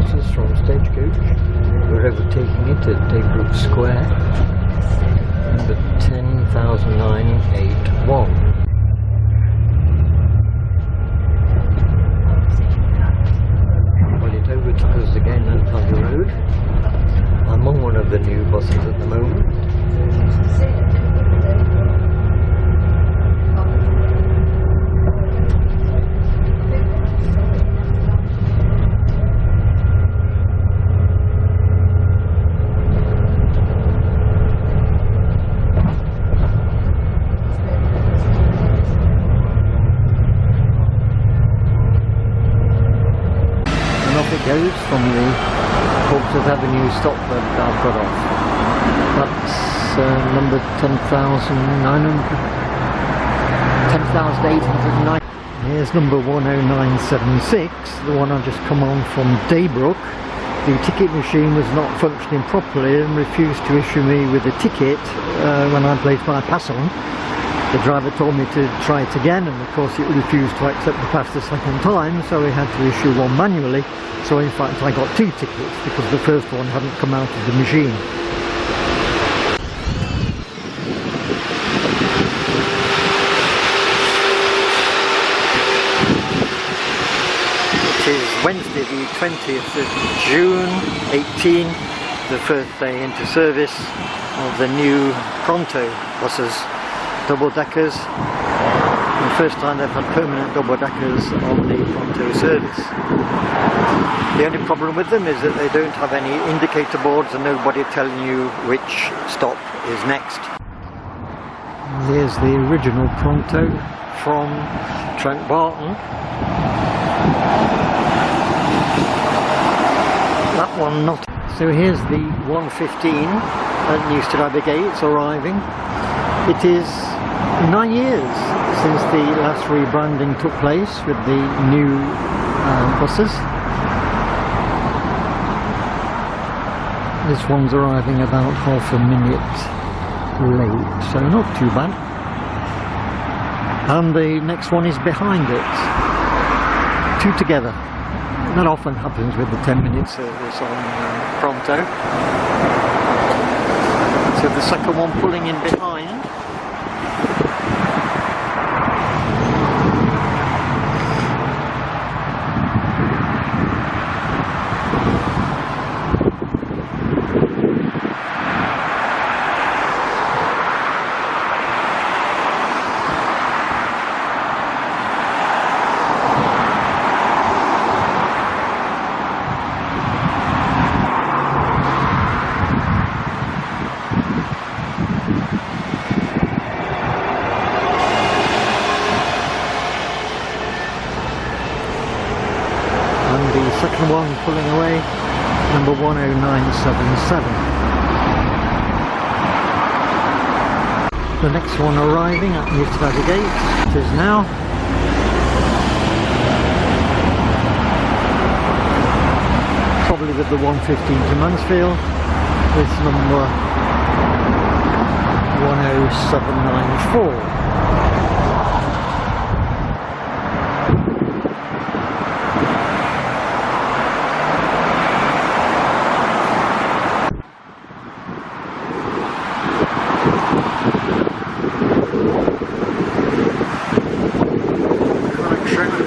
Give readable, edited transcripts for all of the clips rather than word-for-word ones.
horses from Stagecoach. We're overtaking it at Daybrook Square, number 10,981. Well, it overtook us again on the road. I'm on one of the new buses at the moment. Off it goes from the Portsmouth Avenue stop that I've got off. That's number 10,809. Here's number 10976, the one I've just come on from Daybrook. The ticket machine was not functioning properly and refused to issue me with a ticket when I placed my pass on. The driver told me to try it again, and of course it refused to accept the pass the second time, so we had to issue one manually. So in fact I got two tickets because the first one hadn't come out of the machine. It is Wednesday the 20th of June 18, the first day into service of the new Pronto buses. Double-deckers, the first time they've had permanent double-deckers on the Pronto service. The only problem with them is that they don't have any indicator boards and nobody telling you which stop is next. Here's the original Pronto from Trentbarton. That one not. So here's the 115 at Newstead Gates arriving. It is 9 years since the last rebranding took place with the new buses. This one's arriving about half a minute late, so not too bad. And the next one is behind it. Two together. That often happens with the 10-minute service on Pronto. So the second one pulling in behind. The second one pulling away, number 10977. The next one arriving at Newstead Gates, it is now. Probably with the 115 to Mansfield, with number 10794.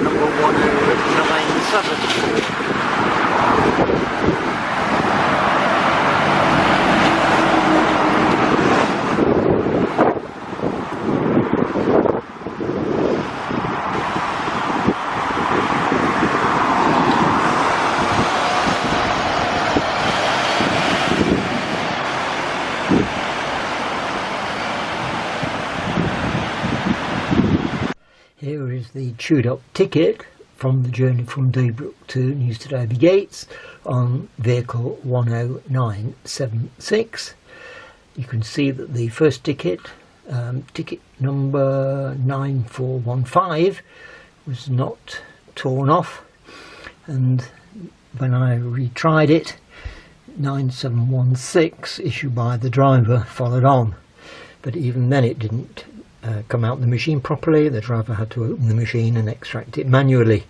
Number 1097. Here is the chewed up ticket from the journey from Daybrook to Newstead Gates on vehicle 10976. You can see that the first ticket, ticket number 9415, was not torn off, and when I retried it, 9716 issued by the driver followed on, but even then it didn't come out the machine properly. The driver had to open the machine and extract it manually.